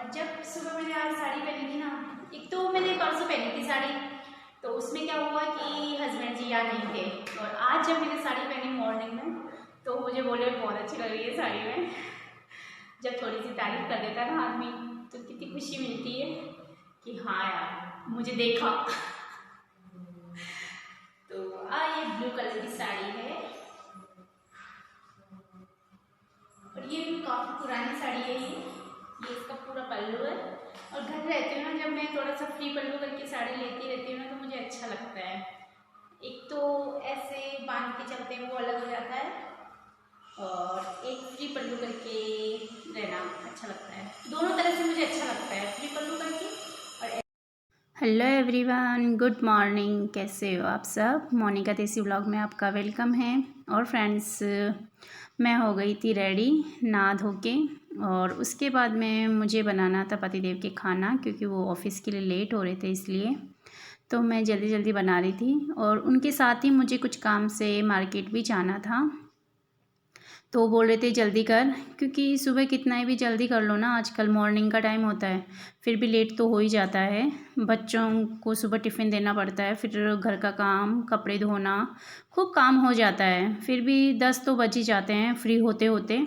जब सुबह मैंने आज साड़ी पहनी थी ना, एक तो मैंने परसों पहनी थी साड़ी, तो उसमें क्या हुआ कि हस्बैंड जी यहाँ नहीं थे। और आज जब मैंने साड़ी पहनी मॉर्निंग में, तो मुझे बोले बहुत अच्छी लग रही है साड़ी में। जब थोड़ी सी तारीफ कर देता है ना आदमी, तो कितनी खुशी मिलती है कि हाँ यार मुझे देखा। तो ये ब्लू कलर की साड़ी है और ये काफ़ी पुरानी साड़ी है। ये इसका पूरा पल्लू है। और घर रहती हूँ ना, जब मैं थोड़ा सा फ्री पल्लू करके साड़ी लेती रहती हूँ ना, तो मुझे अच्छा लगता है। एक तो ऐसे बांध के चलते हैं वो अलग हो जाता है, और एक फ्री पल्लू करके रहना अच्छा लगता है। दोनों तरह से मुझे अच्छा लगता है, फ्री पल्लू करके और। Hello everyone, good morning. कैसे हो आप सब? मोनिका देसी व्लॉग में आपका वेलकम है। और फ्रेंड्स, मैं हो गई थी रेडी नहा धो के, और उसके बाद में मुझे बनाना था पतिदेव के खाना, क्योंकि वो ऑफ़िस के लिए लेट हो रहे थे, इसलिए तो मैं जल्दी जल्दी बना रही थी। और उनके साथ ही मुझे कुछ काम से मार्केट भी जाना था, तो बोल रहे थे जल्दी कर, क्योंकि सुबह कितना ही भी जल्दी कर लो ना, आजकल मॉर्निंग का टाइम होता है, फिर भी लेट तो हो ही जाता है। बच्चों को सुबह टिफ़िन देना पड़ता है, फिर घर का काम, कपड़े धोना, खूब काम हो जाता है। फिर भी 10 तो बज ही जाते हैं फ्री होते होते।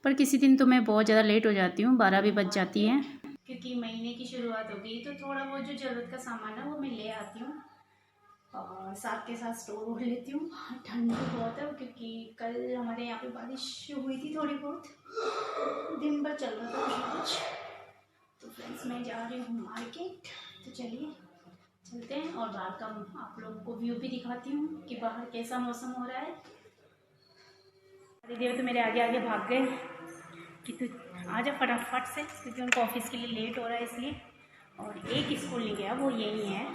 पर किसी दिन तो मैं बहुत ज़्यादा लेट हो जाती हूँ, 12 भी बज जाती हैं। क्योंकि महीने की शुरुआत हो गई, तो थोड़ा बहुत जो ज़रूरत का सामान है वो मैं ले आती हूँ और साथ के साथ स्टोर कर लेती हूँ। ठंड भी बहुत है, क्योंकि कल हमारे यहाँ पे बारिश हुई थी थोड़ी बहुत, दिन भर चल रहा था कुछ ना कुछ। तो फ्रेंड्स, मैं जा रही हूँ मार्केट, तो चलिए चलते हैं और बाहर का आप लोगों को व्यू भी दिखाती हूँ कि बाहर कैसा मौसम हो रहा है। अरे देव तो मेरे आगे आगे भाग गए कि तू आ जा फटाफट से, क्योंकि उनको ऑफिस के लिए लेट हो रहा है इसलिए। और एक स्कूल नहीं गया, वो यही है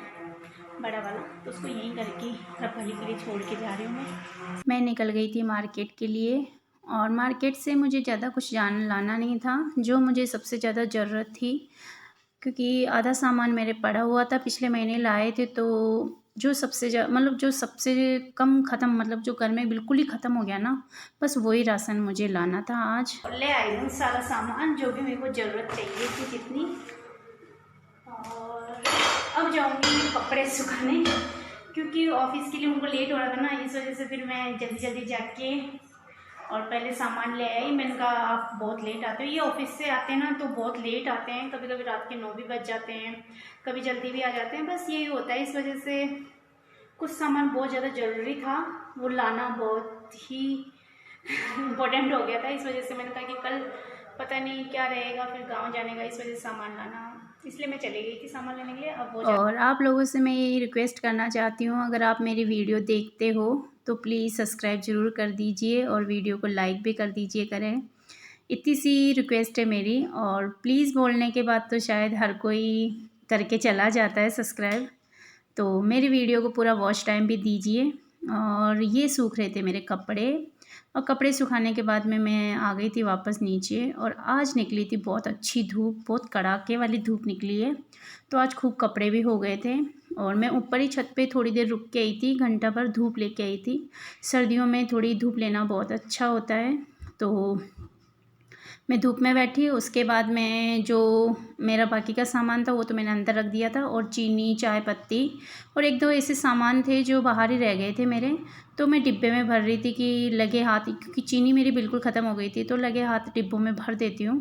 बड़ा वाला, तो उसको यहीं करके रखवाली के लिए छोड़ के जा रही हूँ मैं निकल गई थी मार्केट के लिए, और मार्केट से मुझे ज़्यादा कुछ लाना नहीं था। जो मुझे सबसे ज़्यादा ज़रूरत थी, क्योंकि आधा सामान मेरे पड़ा हुआ था, पिछले महीने लाए थे, तो जो सबसे मतलब जो सबसे कम ख़त्म, मतलब जो घर में बिल्कुल ही ख़त्म हो गया ना, बस वही राशन मुझे लाना था आज। और ले आई हूँ सारा सामान जो भी मेरे को ज़रूरत चाहिए थी जितनी। और अब जाऊँगी मैं कपड़े सुखाने, क्योंकि ऑफिस के लिए उनको लेट हो रहा था ना, इस वजह से फिर मैं जल्दी जल्दी जाके और पहले सामान ले आई। मैंने कहा आप बहुत लेट आते हो, ये ऑफिस से आते हैं ना तो बहुत लेट आते हैं, कभी कभी रात के 9 भी बज जाते हैं, कभी जल्दी भी आ जाते हैं। बस यही होता है, इस वजह से कुछ सामान बहुत ज़्यादा ज़रूरी था, वो लाना बहुत ही इम्पोर्टेंट हो गया था। इस वजह से मैंने कहा कि कल पता नहीं क्या रहेगा, फिर गांव जाने का, इस वजह से सामान लाना, इसलिए मैं चली गई थी सामान लेने के लिए। अब वो और आप लोगों से मैं ये रिक्वेस्ट करना चाहती हूँ, अगर आप मेरी वीडियो देखते हो तो प्लीज़ सब्सक्राइब ज़रूर कर दीजिए और वीडियो को लाइक भी कर दीजिए करें। इतनी सी रिक्वेस्ट है मेरी, और प्लीज़ बोलने के बाद तो शायद हर कोई करके चला जाता है सब्सक्राइब। तो मेरी वीडियो को पूरा वॉच टाइम भी दीजिए। और ये सूख रहे थे मेरे कपड़े, और कपड़े सुखाने के बाद में मैं आ गई थी वापस नीचे। और आज निकली थी बहुत अच्छी धूप, बहुत कड़ाके वाली धूप निकली है, तो आज खूब कपड़े भी हो गए थे। और मैं ऊपर ही छत पे थोड़ी देर रुक के आई थी, घंटा भर धूप लेके आई थी। सर्दियों में थोड़ी धूप लेना बहुत अच्छा होता है, तो मैं धूप में बैठी। उसके बाद में जो मेरा बाकी का सामान था वो तो मैंने अंदर रख दिया था, और चीनी, चाय पत्ती और एक दो ऐसे सामान थे जो बाहर ही रह गए थे मेरे, तो मैं डिब्बे में भर रही थी कि लगे हाथ, क्योंकि चीनी मेरी बिल्कुल ख़त्म हो गई थी, तो लगे हाथ डिब्बों में भर देती हूँ।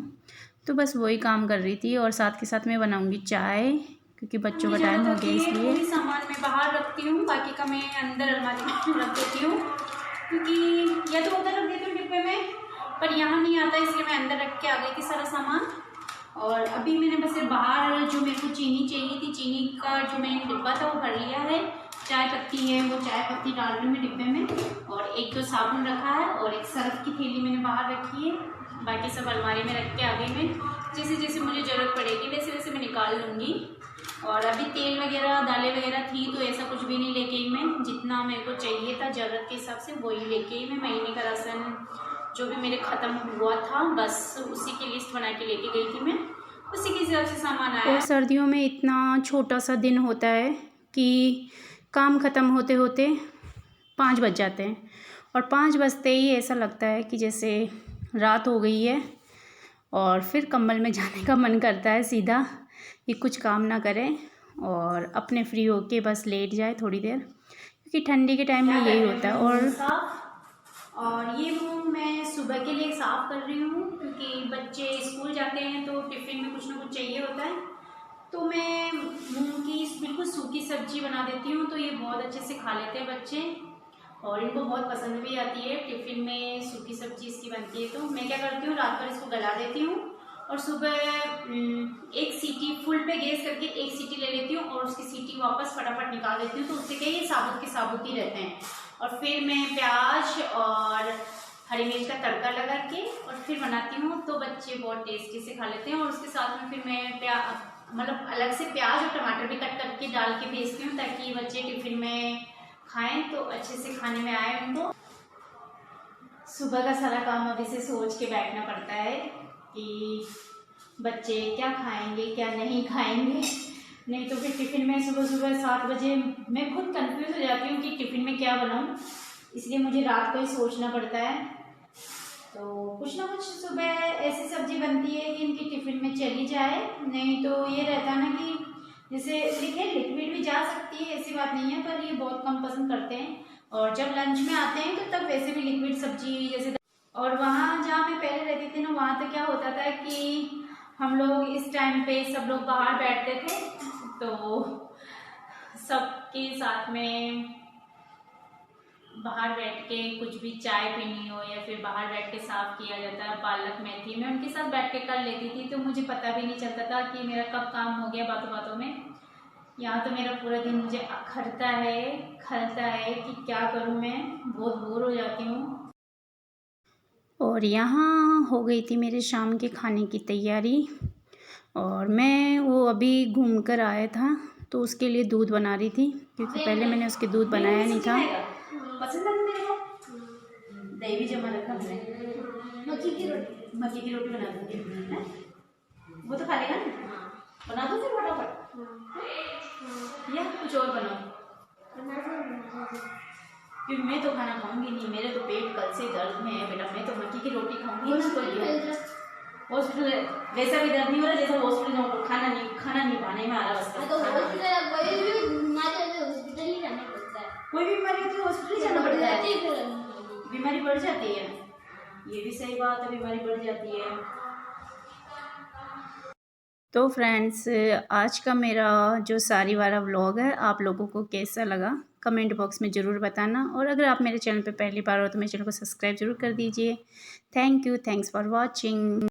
तो बस वही काम कर रही थी, और साथ के साथ मैं बनाऊँगी चाय, क्योंकि बच्चों का टाइम हो गया इसलिए। थोड़ी सामान मैं बाहर रखती हूँ, बाकी का मैं अंदर अलमारी में रख देती हूँ, क्योंकि या तो उधर रख देती हूँ डिब्बे में, पर यहाँ नहीं आता, इसलिए मैं अंदर रख के आ गई थी सारा सामान। और अभी मैंने बस बाहर जो मेरे को चीनी चाहिए थी, चीनी का जो मैंने डिब्बा था वो भर लिया है। चाय पत्ती है, वो चाय पत्ती डाल रही हूँ मैं डिब्बे में, और एक दो साबुन रखा है, और एक सर्फ की थैली मैंने बाहर रखी है। बाकी सब अलमारी में रख के आ गई मैं, जैसे जैसे मुझे ज़रूरत पड़ेगी वैसे वैसे मैं निकाल लूँगी। और अभी तेल वगैरह, दालें वगैरह थी, तो ऐसा कुछ भी नहीं लेके आई मैं, जितना मेरे को चाहिए था ज़रूरत के हिसाब से वही लेके आई मैं। महीने का राशन जो भी मेरे ख़त्म हुआ था, बस उसी की लिस्ट बना के लेके गई थी मैं, उसी के हिसाब से सामान आया। और सर्दियों में इतना छोटा सा दिन होता है कि काम ख़त्म होते होते 5 बज जाते हैं, और 5 बजते ही ऐसा लगता है कि जैसे रात हो गई है। और फिर कंबल में जाने का मन करता है सीधा कि कुछ काम ना करें और अपने फ्री होके बस लेट जाए थोड़ी देर, क्योंकि ठंडी के टाइम में यही होता है। और ये रूम मैं सुबह के लिए साफ़ कर रही हूँ, क्योंकि बच्चे स्कूल जाते हैं तो टिफ़िन में कुछ ना कुछ चाहिए होता है। तो मैं मूंग की बिल्कुल सूखी सब्जी बना देती हूँ, तो ये बहुत अच्छे से खा लेते हैं बच्चे और इनको बहुत पसंद भी आती है। टिफ़िन में सूखी सब्जी इसकी बनती है, तो मैं क्या करती हूँ, रात भर इसको गला देती हूँ और सुबह एक सीटी फुल पे गैस करके एक सीटी ले लेती हूँ और उसकी सीटी वापस फटाफट निकाल देती हूँ, तो उससे क्या ये साबुत के साबुत ही रहते हैं। और फिर मैं प्याज और हरी मिर्च का तड़का लगा के और फिर बनाती हूँ, तो बच्चे बहुत टेस्टी से खा लेते हैं। और उसके साथ में फिर मैं मतलब अलग से प्याज और टमाटर भी कट करके डाल के भेजती हूँ, ताकि बच्चे टिफ़िन में खाएं तो अच्छे से खाने में आए उनको। सुबह का सारा काम अभी से सोच के बैठना पड़ता है कि बच्चे क्या खाएंगे क्या नहीं खाएंगे, नहीं तो फिर टिफ़िन में सुबह सुबह 7 बजे मैं खुद कंफ्यूज हो जाती हूँ कि टिफ़िन में क्या बनाऊँ, इसलिए मुझे रात को ही सोचना पड़ता है। तो कुछ ना कुछ सुबह ऐसी सब्जी बनती है कि इनकी टिफ़िन में चली जाए, नहीं तो ये रहता है ना कि जैसे लिखे लिक्विड भी जा सकती है, ऐसी बात नहीं है, पर ये बहुत कम पसंद करते हैं। और जब लंच में आते हैं तो तब वैसे भी लिक्विड सब्जी जैसे। और वहाँ जहाँ मैं पहले रहती थी ना, वहाँ तो क्या होता था कि हम लोग इस टाइम पे सब लोग बाहर बैठते थे, तो सबके साथ में बाहर बैठ के कुछ भी चाय पीनी हो या फिर बाहर बैठ के साफ किया जाता है पालक मेथी, मैं उनके साथ बैठ के कर लेती थी, तो मुझे पता भी नहीं चलता था कि मेरा कब काम हो गया बातों बातों में। यहाँ तो मेरा पूरा दिन मुझे खलता है कि क्या करूँ, मैं बहुत बोर हो जाती हूँ। और यहाँ हो गई थी मेरे शाम के खाने की तैयारी, और मैं वो अभी घूम कर आया था तो उसके लिए दूध बना रही थी, क्योंकि पहले मैंने उसके दूध बनाया नहीं था। पसंद है मेरे को, दही भी जमा रखा हमने, मक्की की रोटी बना दूँगी, वो तो खा लेगा ना, बना दो फिर फटाफट, या कुछ और बनाओ, क्योंकि मैं तो खाना खाऊंगी नहीं, मेरे तो पेट कल से दर्द में है बेटा, मैं तो मक्की की रोटी खाऊंगी ना। हॉस्पिटल वैसा भी दर्द नहीं हो रहा जैसा हॉस्पिटल में खाना नहीं पाने में आ रहा, बस कोई भी बीमारी होती है हॉस्पिटल ही जाना पड़ता है, बीमारी बढ़ जाती है, ये भी सही बात है, बीमारी बढ़ जाती है। तो फ्रेंड्स, आज का मेरा जो साड़ी वाला व्लॉग है आप लोगों को कैसा लगा कमेंट बॉक्स में ज़रूर बताना, और अगर आप मेरे चैनल पे पहली बार हो तो मेरे चैनल को सब्सक्राइब ज़रूर कर दीजिए। Thank you, thanks for watching.